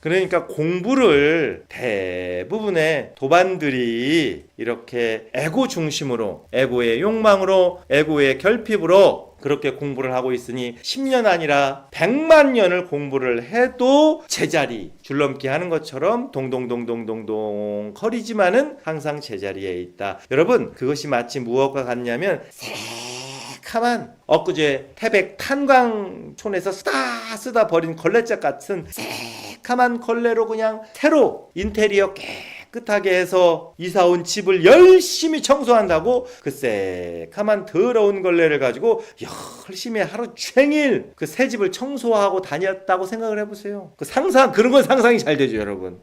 그러니까 공부를 대부분의 도반들이 이렇게 에고 중심으로, 에고의 욕망으로, 에고의 결핍으로 그렇게 공부를 하고 있으니 10년 아니라 100만 년을 공부를 해도 제자리 줄넘기 하는 것처럼 동동동동동동 거리지만은 항상 제자리에 있다. 여러분, 그것이 마치 무엇과 같냐면 새카만 엊그제 태백 탄광촌에서 쓰다 버린 걸레짝 같은 새카만 걸레로 그냥 새로 인테리어 깨끗하게 해서 이사온 집을 열심히 청소한다고 그 새카만 더러운 걸레를 가지고 열심히 하루 종일 그 새 집을 청소하고 다녔다고 생각을 해보세요. 그런 건 상상이 잘 되죠, 여러분.